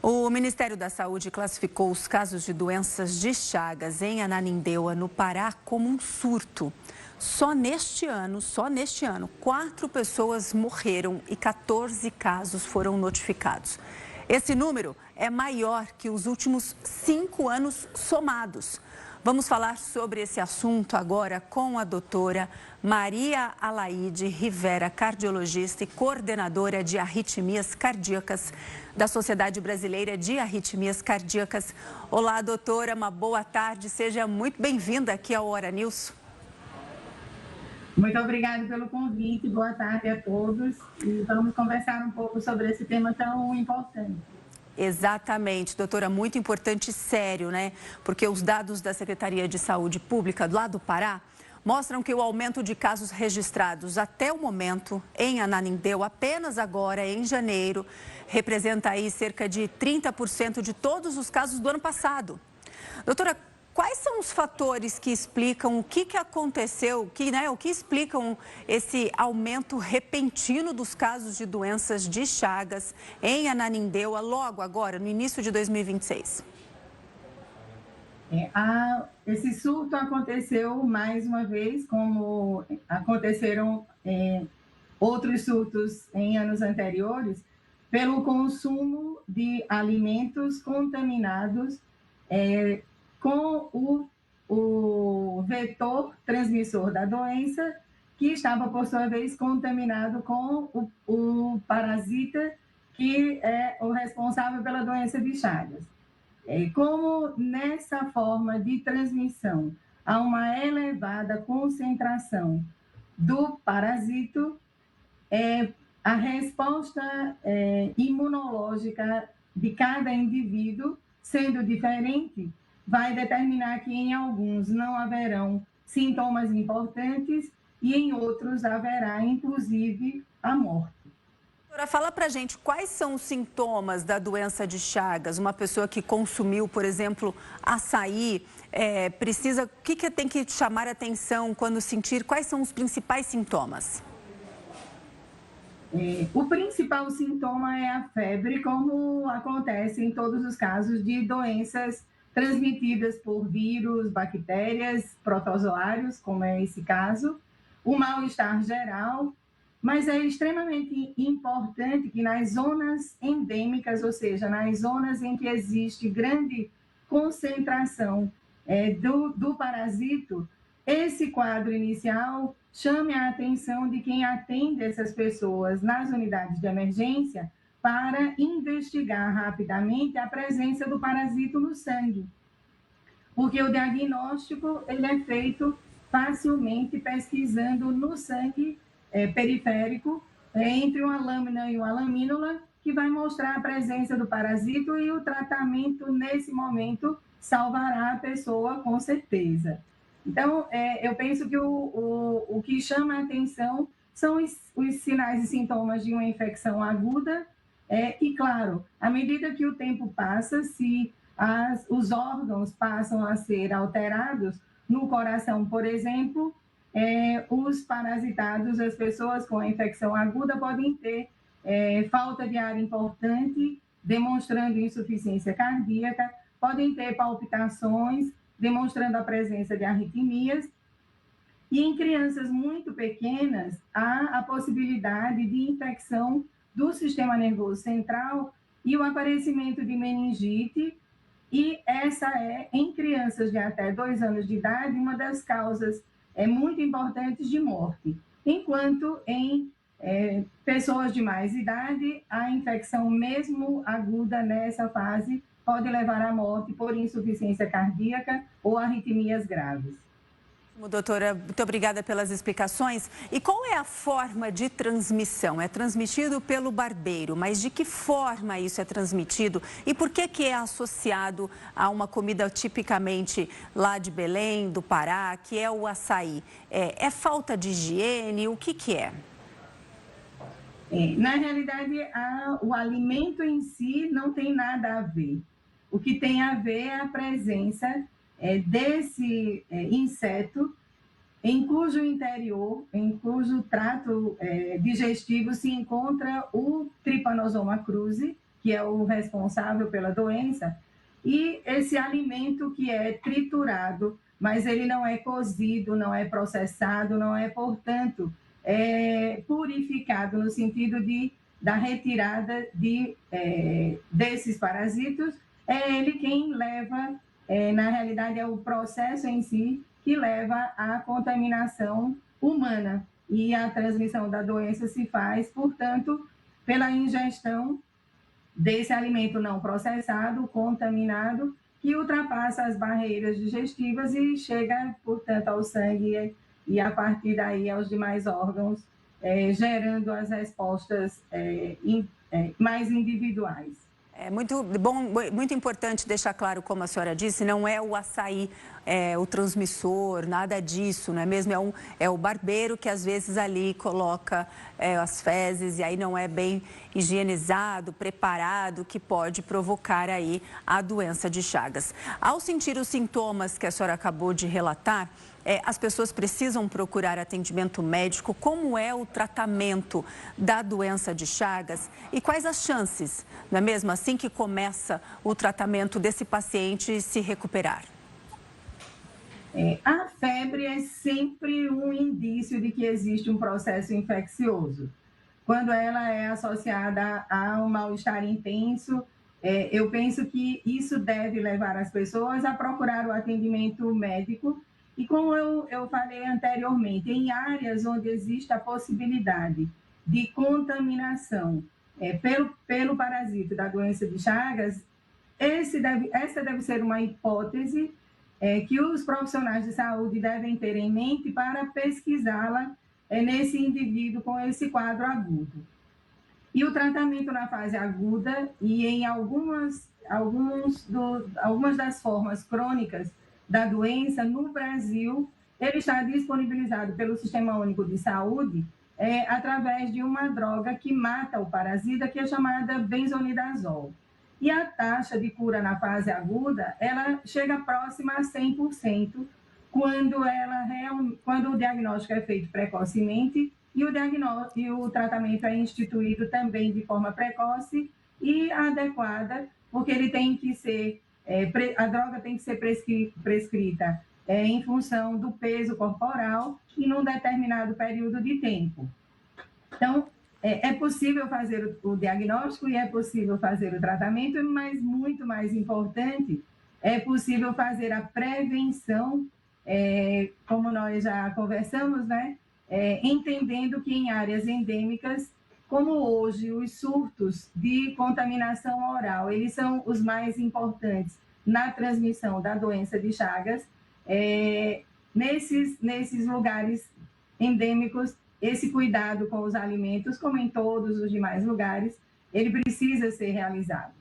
O Ministério da Saúde classificou os casos de doenças de Chagas em Ananindeua, no Pará, como um surto. Só neste ano, 4 pessoas morreram e 14 casos foram notificados. Esse número é maior que os últimos 5 anos somados. Vamos falar sobre esse assunto agora com a doutora Maria Alaide Rivera, cardiologista e coordenadora de arritmias cardíacas da Sociedade Brasileira de Arritmias Cardíacas. Olá, doutora, uma boa tarde. Seja muito bem-vinda aqui ao Hora News. Muito obrigada pelo convite. Boa tarde a todos. E vamos conversar um pouco sobre esse tema tão importante. Exatamente, doutora, muito importante e sério, né? Porque os dados da Secretaria de Saúde Pública lá do Pará mostram que o aumento de casos registrados até o momento em Ananindeua, apenas agora em janeiro, representa aí cerca de 30% de todos os casos do ano passado. Doutora, quais são os fatores que explicam o que aconteceu, o que explicam esse aumento repentino dos casos de doenças de Chagas em Ananindeua logo agora, no início de 2026? Esse surto aconteceu mais uma vez, como aconteceram outros surtos em anos anteriores, pelo consumo de alimentos contaminados com o vetor transmissor da doença, que estava, por sua vez, contaminado com o parasita, que é o responsável pela doença de Chagas. Como nessa forma de transmissão há uma elevada concentração do parasito, a resposta imunológica de cada indivíduo, sendo diferente, vai determinar que em alguns não haverão sintomas importantes e em outros haverá, inclusive, a morte. Doutora, fala pra gente quais são os sintomas da doença de Chagas. Uma pessoa que consumiu, por exemplo, açaí, o que tem que chamar a atenção quando sentir? Quais são os principais sintomas? O principal sintoma é a febre, como acontece em todos os casos de doenças transmitidas por vírus, bactérias, protozoários, como é esse caso. O mal-estar geral, mas é extremamente importante que nas zonas endêmicas, ou seja, nas zonas em que existe grande concentração do parasito, esse quadro inicial chame a atenção de quem atende essas pessoas nas unidades de emergência para investigar rapidamente a presença do parasito no sangue. Porque o diagnóstico ele é feito facilmente pesquisando no sangue periférico, entre uma lâmina e uma lamínula, que vai mostrar a presença do parasito, e o tratamento nesse momento salvará a pessoa com certeza. Então, eu penso que o que chama a atenção são os sinais e sintomas de uma infecção aguda, e, claro, à medida que o tempo passa, se os órgãos passam a ser alterados, no coração, por exemplo, os parasitados, as pessoas com a infecção aguda podem ter falta de ar importante, demonstrando insuficiência cardíaca, podem ter palpitações, demonstrando a presença de arritmias. E em crianças muito pequenas, há a possibilidade de infecção do sistema nervoso central e o aparecimento de meningite, e essa é, em crianças de até 2 anos de idade, uma das causas muito importantes de morte. Enquanto em pessoas de mais idade, a infecção mesmo aguda nessa fase pode levar à morte por insuficiência cardíaca ou arritmias graves. Doutora, muito obrigada pelas explicações. E qual é a forma de transmissão? É transmitido pelo barbeiro, mas de que forma isso é transmitido? E por que é associado a uma comida tipicamente lá de Belém, do Pará, que é o açaí? É falta de higiene? O que é? Na realidade, o alimento em si não tem nada a ver. O que tem a ver é a presença desse inseto em cujo interior, em cujo trato digestivo se encontra o Trypanosoma cruzi, que é o responsável pela doença, e esse alimento que é triturado, mas ele não é cozido, não é processado, não é, portanto, purificado no sentido da retirada desses parasitos, é ele quem leva, na realidade é o processo em si que leva à contaminação humana, e a transmissão da doença se faz, portanto, pela ingestão desse alimento não processado, contaminado, que ultrapassa as barreiras digestivas e chega, portanto, ao sangue e a partir daí aos demais órgãos, gerando as respostas mais individuais. É muito bom, muito importante deixar claro, como a senhora disse, não é o açaí, o transmissor, nada disso, não é mesmo? É o barbeiro que às vezes ali coloca as fezes e aí não é bem higienizado, preparado, que pode provocar aí a doença de Chagas. Ao sentir os sintomas que a senhora acabou de relatar, as pessoas precisam procurar atendimento médico. Como é o tratamento da doença de Chagas e quais as chances, não é mesmo, assim que começa o tratamento desse paciente se recuperar? A febre é sempre um indício de que existe um processo infeccioso. Quando ela é associada a um mal-estar intenso, eu penso que isso deve levar as pessoas a procurar o atendimento médico. E como eu falei anteriormente, em áreas onde existe a possibilidade de contaminação pelo parasito da doença de Chagas, essa deve ser uma hipótese que os profissionais de saúde devem ter em mente para pesquisá-la nesse indivíduo com esse quadro agudo. E o tratamento na fase aguda e em algumas das formas crônicas da doença no Brasil, ele está disponibilizado pelo Sistema Único de Saúde através de uma droga que mata o parasita, que é chamada benzonidazol. E a taxa de cura na fase aguda, ela chega próxima a 100% quando o diagnóstico é feito precocemente e o tratamento é instituído também de forma precoce e adequada, porque ele tem que ser a droga tem que ser prescrita em função do peso corporal e num determinado período de tempo. Então, é possível fazer o diagnóstico e é possível fazer o tratamento, mas muito mais importante, é possível fazer a prevenção, como nós já conversamos, né? Entendendo que em áreas endêmicas, como hoje, os surtos de contaminação oral, eles são os mais importantes na transmissão da doença de Chagas. Nesses lugares endêmicos, esse cuidado com os alimentos, como em todos os demais lugares, ele precisa ser realizado.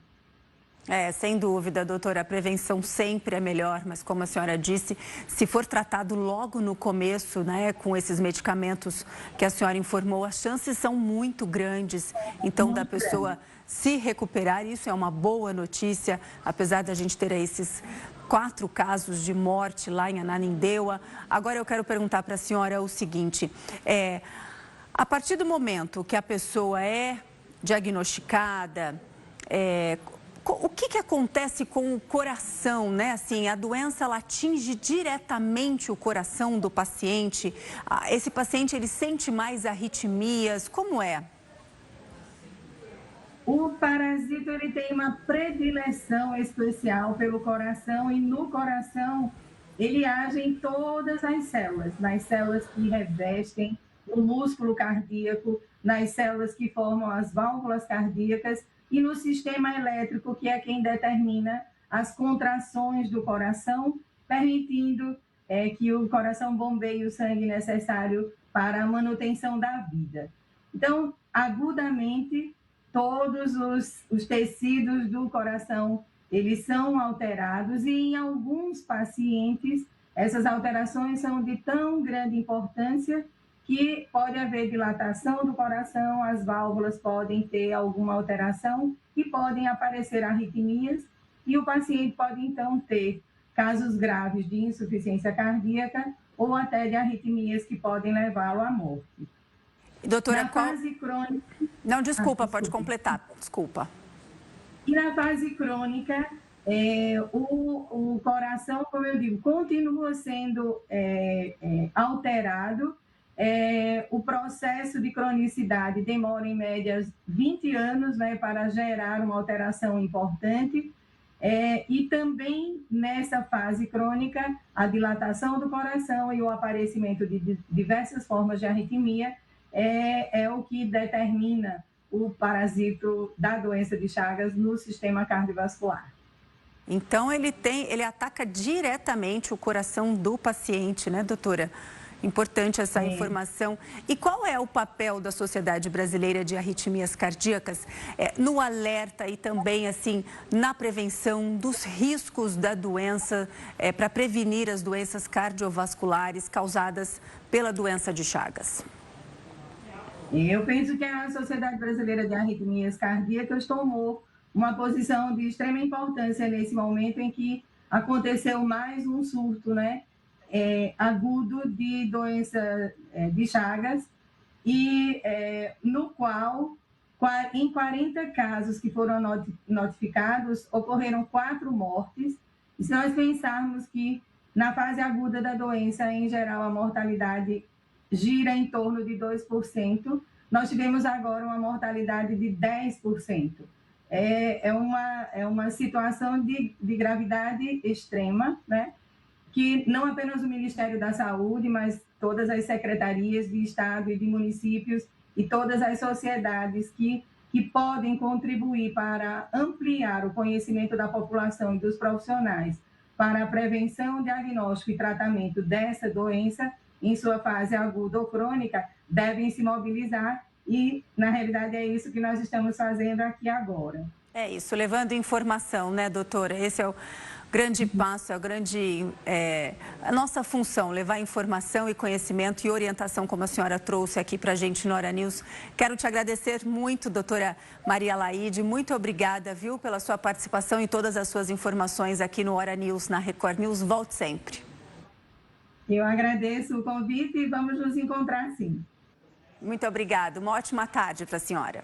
Sem dúvida, doutora, a prevenção sempre é melhor, mas como a senhora disse, se for tratado logo no começo, né, com esses medicamentos que a senhora informou, as chances são muito grandes, então, da pessoa se recuperar. Isso é uma boa notícia, apesar da gente ter esses 4 casos de morte lá em Ananindeua. Agora eu quero perguntar para a senhora o seguinte, a partir do momento que a pessoa é diagnosticada, o que acontece com o coração, né? Assim, a doença ela atinge diretamente o coração do paciente. Esse paciente ele sente mais arritmias. Como é? O parasito ele tem uma predileção especial pelo coração e no coração ele age em todas as células, nas células que revestem o músculo cardíaco, nas células que formam as válvulas cardíacas e no sistema elétrico, que é quem determina as contrações do coração, permitindo que o coração bombeie o sangue necessário para a manutenção da vida. Então, agudamente, todos os tecidos do coração, eles são alterados e em alguns pacientes, essas alterações são de tão grande importância que pode haver dilatação do coração, as válvulas podem ter alguma alteração e podem aparecer arritmias e o paciente pode então ter casos graves de insuficiência cardíaca ou até de arritmias que podem levá-lo à morte. Doutora, na fase crônica... Não, desculpa, pode completar, desculpa. E na fase crônica, o coração, como eu digo, continua sendo alterado. O processo de cronicidade demora, em média, 20 anos, né, para gerar uma alteração importante. E também, nessa fase crônica, a dilatação do coração e o aparecimento de diversas formas de arritmia é o que determina o parasito da doença de Chagas no sistema cardiovascular. Então, ele ataca diretamente o coração do paciente, né, doutora? Importante essa informação. E qual é o papel da Sociedade Brasileira de Arritmias Cardíacas no alerta e também, assim, na prevenção dos riscos da doença, para prevenir as doenças cardiovasculares causadas pela doença de Chagas? Eu penso que a Sociedade Brasileira de Arritmias Cardíacas tomou uma posição de extrema importância nesse momento em que aconteceu mais um surto, né, agudo de doença de Chagas, e no qual, em 40 casos que foram notificados, ocorreram 4 mortes. E se nós pensarmos que na fase aguda da doença, em geral, a mortalidade gira em torno de 2%, nós tivemos agora uma mortalidade de 10%. É uma situação de gravidade extrema, né? Que não apenas o Ministério da Saúde, mas todas as secretarias de Estado e de municípios e todas as sociedades que podem contribuir para ampliar o conhecimento da população e dos profissionais para a prevenção, diagnóstico e tratamento dessa doença em sua fase aguda ou crônica, devem se mobilizar e, na realidade, é isso que nós estamos fazendo aqui agora. É isso, levando informação, né, doutora? Esse é o grande passo, a nossa função, levar informação e conhecimento e orientação, como a senhora trouxe aqui para a gente no Hora News. Quero te agradecer muito, doutora Maria Laide, muito obrigada, viu, pela sua participação e todas as suas informações aqui no Hora News, na Record News. Volte sempre. Eu agradeço o convite e vamos nos encontrar sim. Muito obrigada, uma ótima tarde para a senhora.